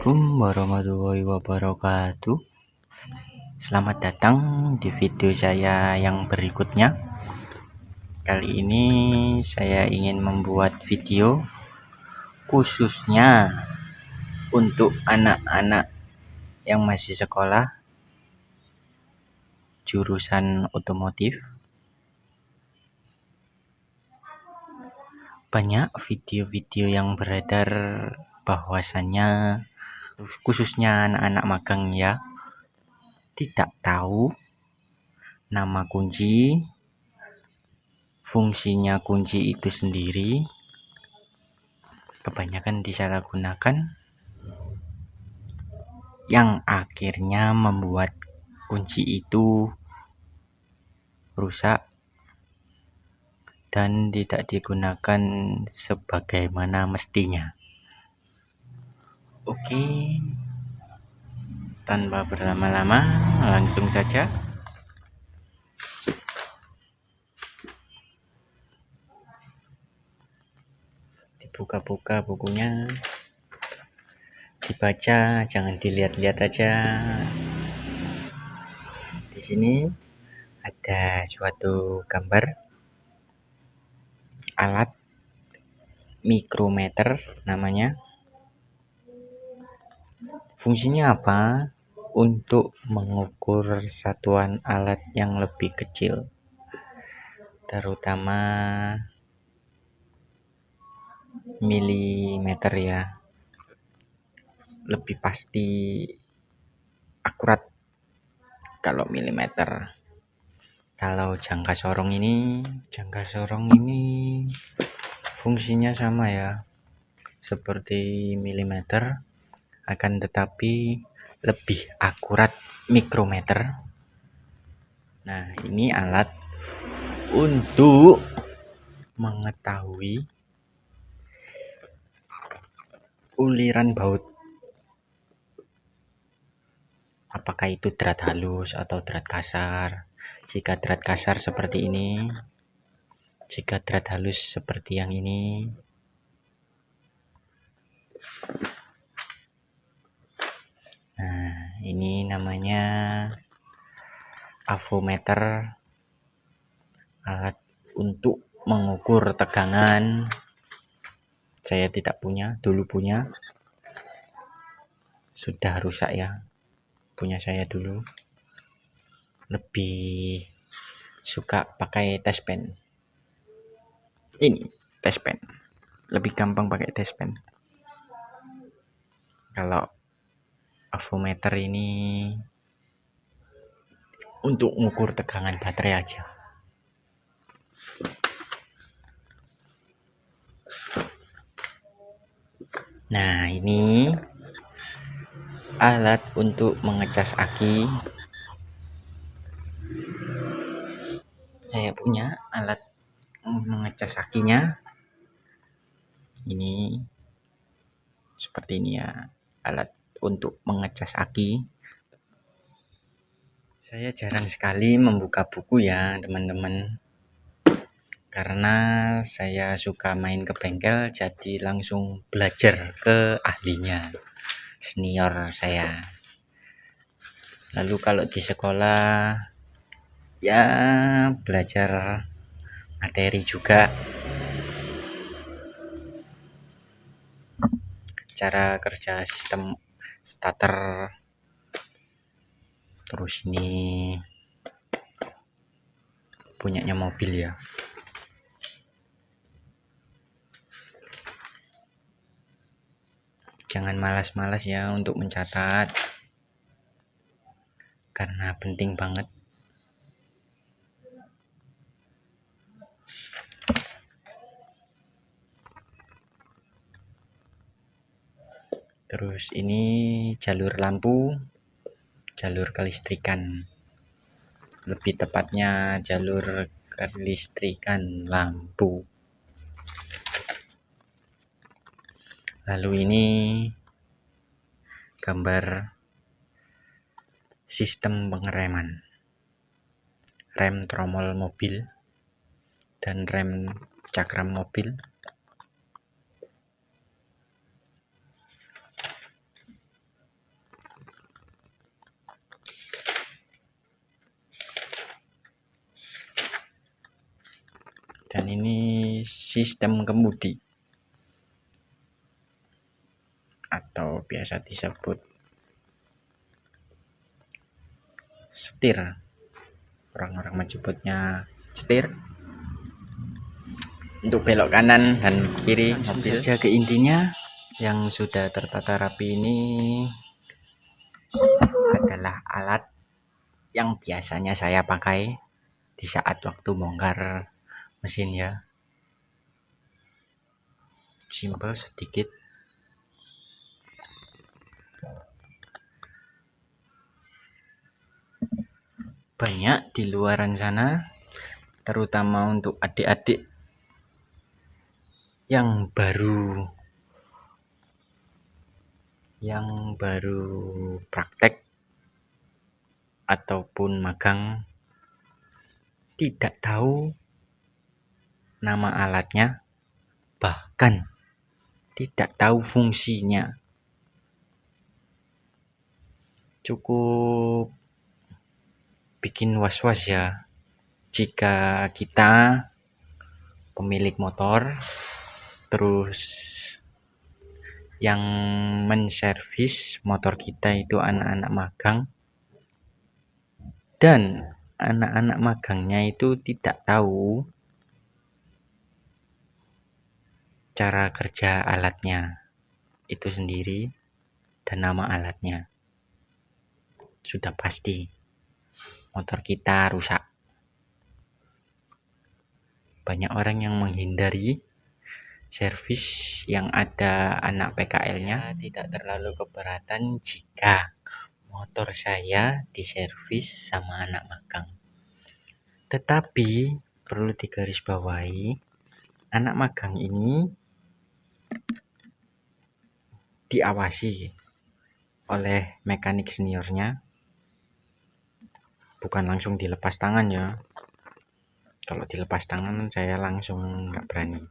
Assalamualaikum warahmatullahi wabarakatuh. Selamat datang di video saya yang berikutnya. Kali ini saya ingin membuat video khususnya untuk anak-anak yang masih sekolah jurusan otomotif. Banyak video-video yang beredar bahwasannya khususnya anak-anak magang ya tidak tahu nama kunci, fungsinya kunci itu sendiri. Kebanyakan disalahgunakan yang akhirnya membuat kunci itu rusak dan tidak digunakan sebagaimana mestinya. Oke, tanpa berlama-lama langsung saja dibuka-buka bukunya, dibaca, jangan dilihat-lihat aja. Di sini ada suatu gambar alat mikrometer namanya. Fungsinya apa? Untuk mengukur satuan alat yang lebih kecil, terutama milimeter ya, lebih pasti akurat kalau milimeter. Kalau jangka sorong ini fungsinya sama ya seperti milimeter, akan tetapi lebih akurat mikrometer. Nah, ini alat untuk mengetahui uliran baut, apakah itu drat halus atau drat kasar. Jika drat kasar seperti ini, jika drat halus seperti yang ini. Nah, ini namanya avometer, alat untuk mengukur tegangan. Saya tidak punya, dulu punya, sudah rusak ya. Punya saya dulu. Lebih suka pakai test pen. Ini test pen. Lebih gampang pakai test pen. Kalau avometer ini untuk mengukur tegangan baterai aja. Nah, ini alat untuk mengecas aki. Saya punya alat mengecas akinya. Ini seperti ini ya, alat untuk mengecas aki. Saya jarang sekali membuka buku ya teman-teman, karena saya suka main ke bengkel, jadi langsung belajar ke ahlinya, senior saya. Lalu kalau di sekolah ya belajar materi juga, cara kerja sistem starter. Terus ini punyanya mobil ya. Jangan malas-malas ya untuk mencatat, karena penting banget. Terus ini jalur lampu, jalur kelistrikan, lebih tepatnya jalur kelistrikan lampu. Lalu ini gambar sistem pengereman, rem tromol mobil dan rem cakram mobil. Dan ini sistem kemudi atau biasa disebut setir, orang-orang menyebutnya setir, untuk belok kanan dan kiri mobil. Saja ke intinya, yang sudah tertata rapi ini adalah alat yang biasanya saya pakai di saat waktu bongkar mesin ya. Simpel sedikit. Banyak di luaran sana, terutama untuk adik-adik yang baru praktek ataupun magang, tidak tahu nama alatnya, bahkan tidak tahu fungsinya. Cukup bikin was-was ya jika kita pemilik motor, terus yang menservis motor kita itu anak-anak magang, dan anak-anak magangnya itu tidak tahu cara kerja alatnya itu sendiri dan nama alatnya. Sudah pasti motor kita rusak. Banyak orang yang menghindari servis yang ada anak PKL-nya. Tidak terlalu keberatan jika motor saya diservis sama anak magang. Tetapi perlu digarisbawahi, anak magang ini diawasi oleh mekanik seniornya, bukan langsung dilepas tangan ya. Kalau dilepas tangan saya langsung nggak berani,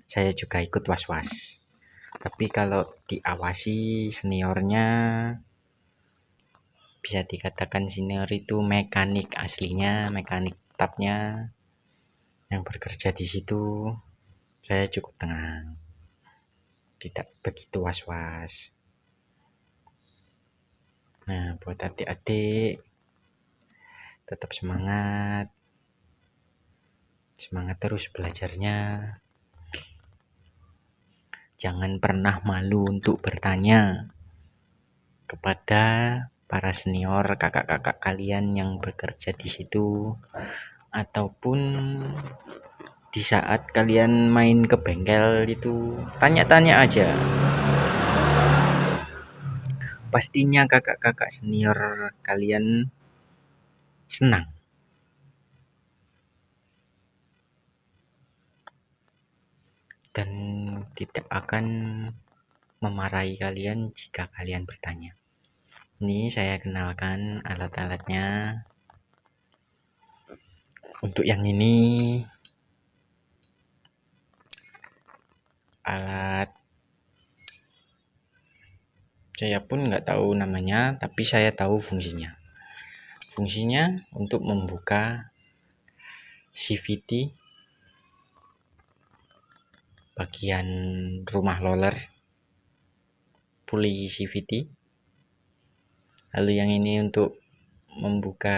saya juga ikut was-was. Tapi kalau diawasi seniornya, bisa dikatakan senior itu mekanik aslinya, mekanik tetapnya yang bekerja di situ, saya cukup tenang, tidak begitu was-was. Nah, buat adik-adik, tetap semangat terus belajarnya. Jangan pernah malu untuk bertanya kepada para senior, kakak-kakak kalian yang bekerja di situ, ataupun di saat kalian main ke bengkel itu, tanya-tanya aja. Pastinya kakak-kakak senior kalian senang dan tidak akan memarahi kalian jika kalian bertanya. Ini saya kenalkan alat-alatnya. Untuk yang ini alat saya pun nggak tahu namanya, tapi saya tahu fungsinya. Fungsinya untuk membuka CVT bagian rumah roller, puli CVT. Lalu yang ini untuk membuka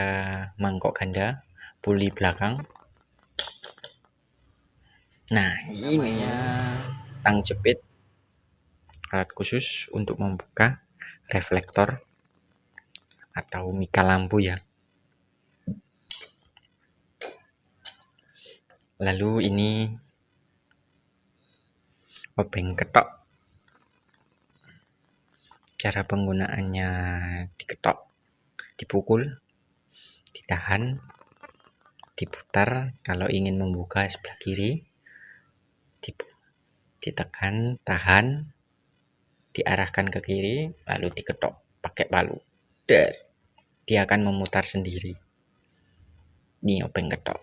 mangkok ganda, puli belakang. Nah, ini tang jepit, alat khusus untuk membuka reflektor atau mika lampu ya. Lalu ini obeng ketok. Cara penggunaannya diketok, dipukul, ditahan, diputar. Kalau ingin membuka sebelah kiri, ditekan, tahan, diarahkan ke kiri, lalu diketok pakai palu. Dia akan memutar sendiri. Ini obeng ketok.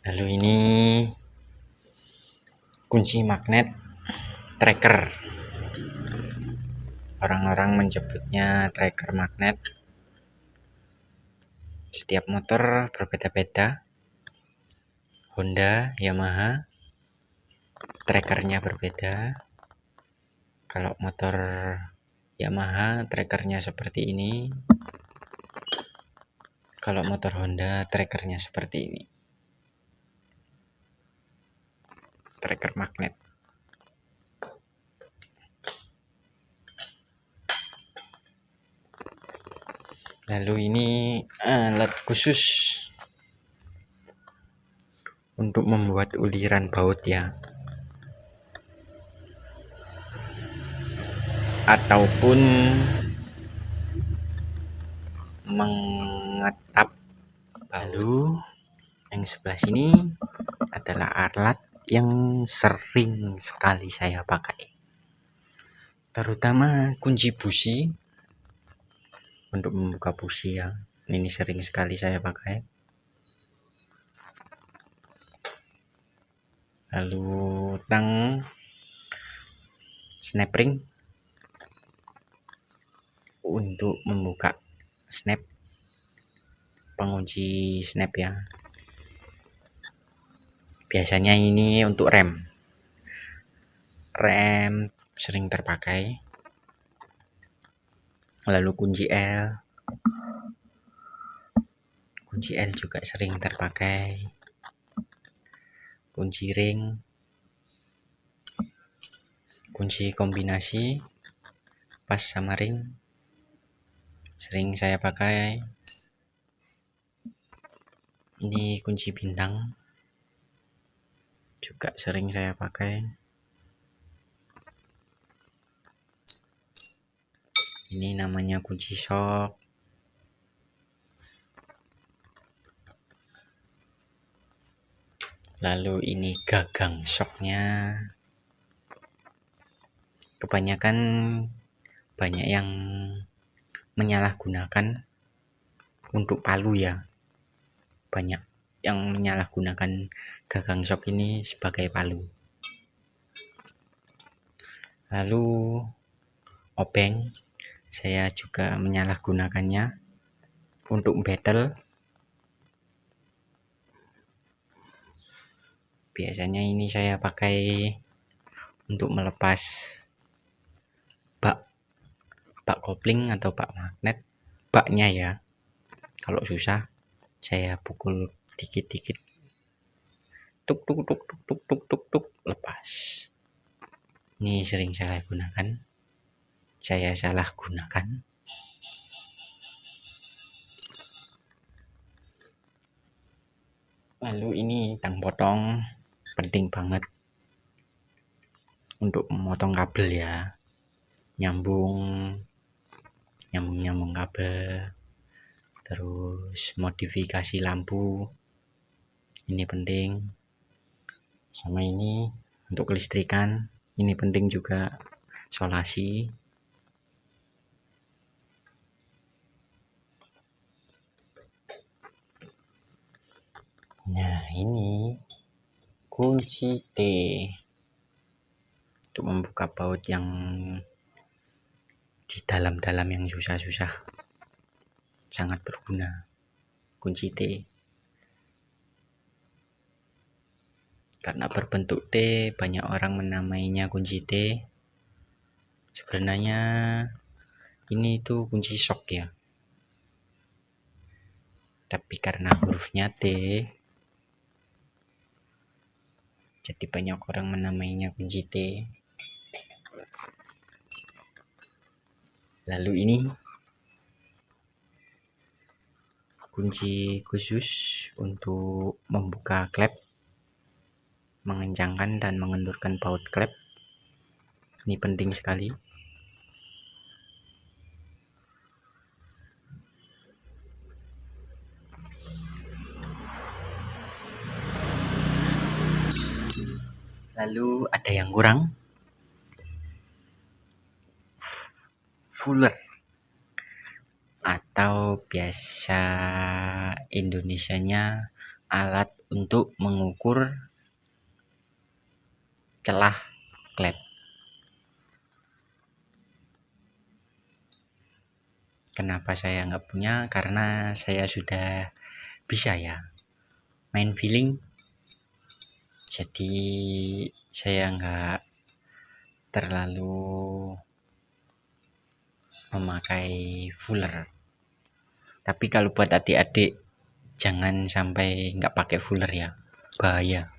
Lalu ini kunci magnet tracker. Orang-orang menyebutnya tracker magnet. Setiap motor berbeda-beda Honda, Yamaha, trackernya berbeda. Kalau motor Yamaha trackernya seperti ini, kalau motor Honda trackernya seperti ini, tracker magnet. Lalu ini alat khusus untuk membuat uliran baut ya, ataupun mengetap. Lalu yang sebelah sini adalah alat yang sering sekali saya pakai, terutama kunci busi untuk membuka busi ya. Ini sering sekali saya pakai. Lalu tang snap ring untuk membuka snap, pengunci snap ya. Biasanya ini untuk rem sering terpakai. Lalu kunci L juga sering terpakai. Kunci ring, kunci kombinasi pas sama ring sering saya pakai. Ini kunci bintang juga sering saya pakai. Ini namanya kunci shock. Lalu ini gagang shocknya. Kebanyakan banyak yang menyalahgunakan untuk palu ya. Banyak yang menyalahgunakan gagang shock ini sebagai palu. Lalu obeng, saya juga menyalahgunakannya untuk battle. Biasanya ini saya pakai untuk melepas bak kopling atau bak magnet, baknya ya. Kalau susah saya pukul dikit-dikit, tuk tuk tuk tuk tuk tuk tuk tuk, lepas. Ini sering saya salah gunakan. Lalu ini tang potong, penting banget untuk memotong kabel ya, nyambung kabel. Terus modifikasi lampu ini penting, sama ini untuk kelistrikan ini penting juga, solasi. Nah ini kunci T untuk membuka baut yang di dalam-dalam yang susah-susah, sangat berguna kunci T. Karena berbentuk T, banyak orang menamainya kunci T. Sebenarnya ini itu kunci shock ya, tapi karena hurufnya T, jadi banyak orang menamainya kunci T. Lalu ini kunci khusus untuk membuka klep, mengencangkan dan mengendurkan baut klep. Ini penting sekali. Lalu ada yang kurang, fuller atau biasa Indonesianya alat untuk mengukur celah klep. Kenapa saya nggak punya? Karena saya sudah bisa ya main feeling jadi saya nggak terlalu memakai fuller. Tapi kalau buat adik-adik jangan sampai nggak pakai fuller ya, bahaya.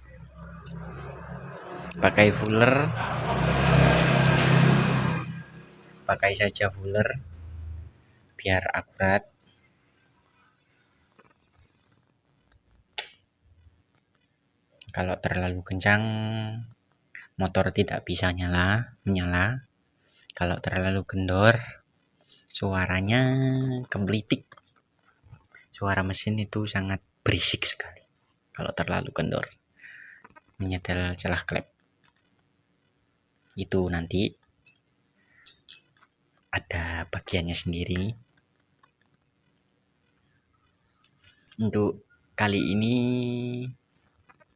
Pakai saja fuller biar akurat. Kalau terlalu kencang motor tidak bisa menyala. Kalau terlalu kendor suaranya kembelitik. Suara mesin itu sangat berisik sekali kalau terlalu kendor, menyetel celah klep. Itu nanti ada bagiannya sendiri. Untuk kali ini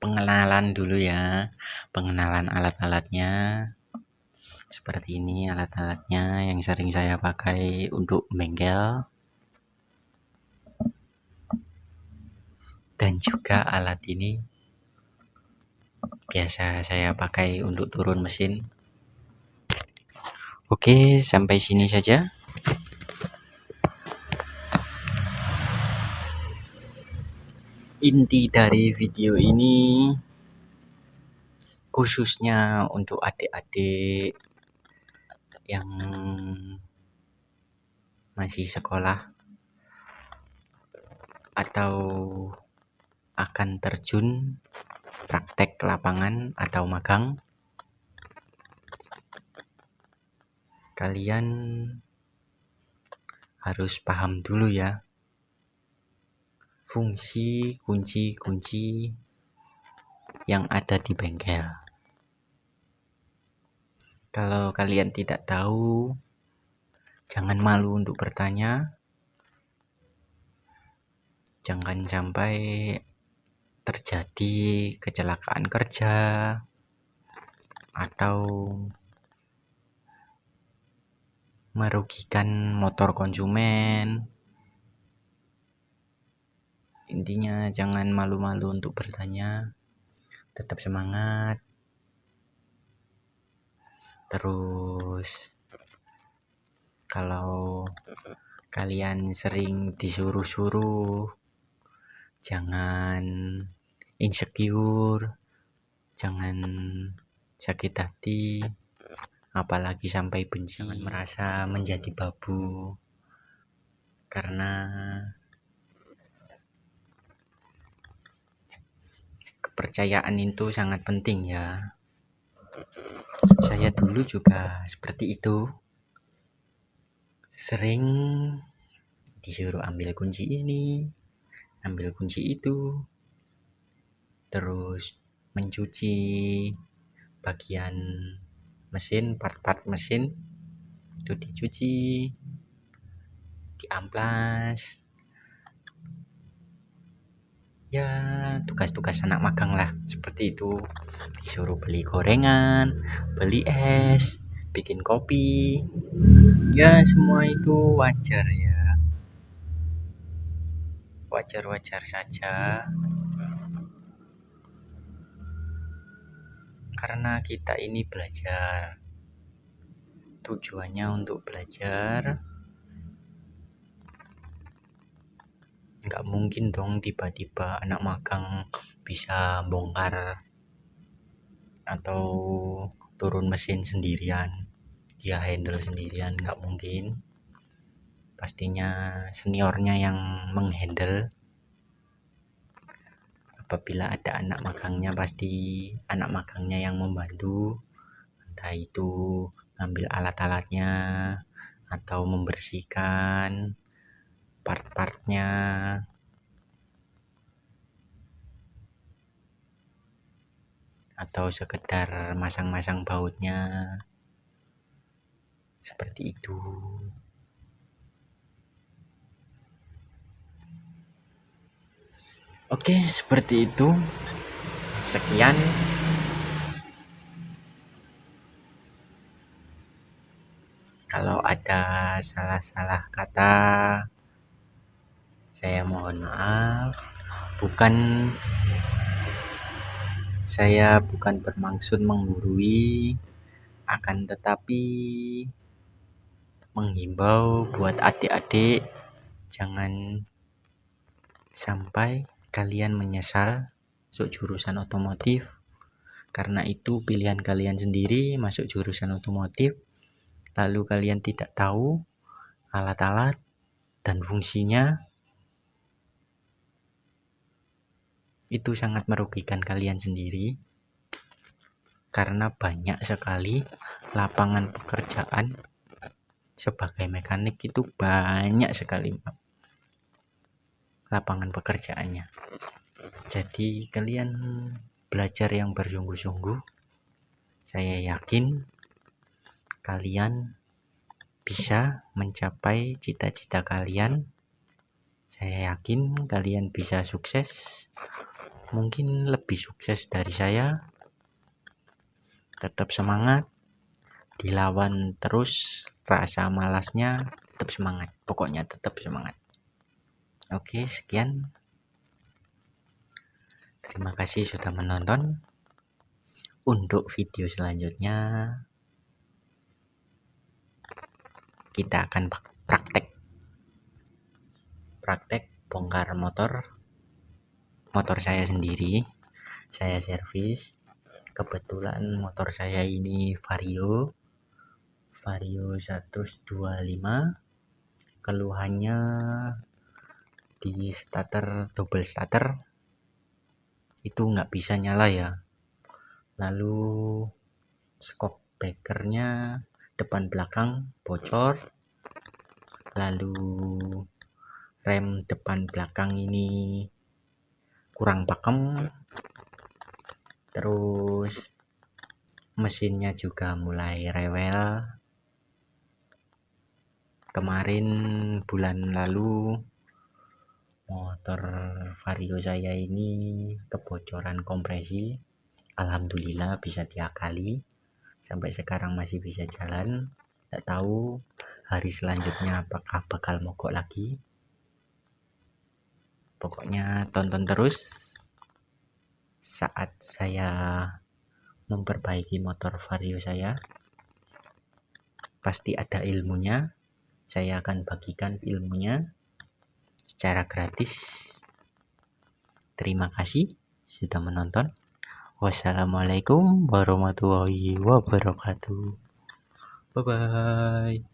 pengenalan dulu ya, pengenalan alat-alatnya. Seperti ini alat-alatnya yang sering saya pakai untuk bengkel, dan juga alat ini biasa saya pakai untuk turun mesin. Oke, sampai sini saja. Inti dari video ini khususnya untuk adik-adik yang masih sekolah atau akan terjun praktek lapangan atau magang. Kalian harus paham dulu ya fungsi kunci-kunci yang ada di bengkel. Kalau kalian tidak tahu, jangan malu untuk bertanya. Jangan sampai terjadi kecelakaan kerja atau merugikan motor konsumen. Intinya jangan malu-malu untuk bertanya, tetap semangat. Terus kalau kalian sering disuruh-suruh, jangan insecure, jangan sakit hati, apalagi sampai benci. Jangan merasa menjadi babu, karena kepercayaan itu sangat penting ya. Saya dulu juga seperti itu, sering disuruh ambil kunci ini, ambil kunci itu, terus mencuci bagian mesin, part-part mesin itu dicuci, diamplas. Ya, tugas-tugas anak magang lah, seperti itu. Disuruh beli gorengan, beli es, bikin kopi. Ya, semua itu wajar ya. Wajar-wajar saja. Karena kita ini belajar. Tujuannya untuk belajar. Nggak mungkin dong tiba-tiba anak magang bisa bongkar atau turun mesin sendirian, dia handle sendirian, nggak mungkin. Pastinya seniornya yang menghandle. Apabila ada anak magangnya, pasti anak magangnya yang membantu, entah itu ngambil alat-alatnya atau membersihkan part-partnya, atau sekedar masang-masang bautnya, seperti itu. Oke, seperti itu. Sekian. Kalau ada salah-salah kata, saya mohon maaf. Bukan Saya bukan bermaksud menggurui, akan tetapi menghimbau buat adik-adik jangan sampai kalian menyesal masuk jurusan otomotif, karena itu pilihan kalian sendiri masuk jurusan otomotif, lalu kalian tidak tahu alat-alat dan fungsinya. Itu sangat merugikan kalian sendiri, karena banyak sekali lapangan pekerjaan sebagai mekanik, itu banyak sekali lapangan pekerjaannya. Jadi kalian belajar yang bersungguh-sungguh, saya yakin kalian bisa mencapai cita-cita kalian. Saya yakin kalian bisa sukses, mungkin lebih sukses dari saya. Tetap semangat, dilawan terus rasa malasnya, tetap semangat, pokoknya tetap semangat. Oke, sekian, terima kasih sudah menonton. Untuk video selanjutnya kita akan praktek bongkar motor saya sendiri. Saya servis, kebetulan motor saya ini Vario 125. Keluhannya di double starter itu nggak bisa nyala ya. Lalu shock breakernya depan belakang bocor. Lalu rem depan belakang ini kurang pakem. Terus mesinnya juga mulai rewel. Kemarin bulan lalu motor Vario saya ini kebocoran kompresi. Alhamdulillah bisa diakali, sampai sekarang masih bisa jalan. Tidak tahu hari selanjutnya apakah bakal mogok lagi. Pokoknya tonton terus saat saya memperbaiki motor Vario saya. Pasti ada ilmunya, saya akan bagikan ilmunya secara gratis. Terima kasih sudah menonton. Wassalamualaikum warahmatullahi wabarakatuh. Bye bye.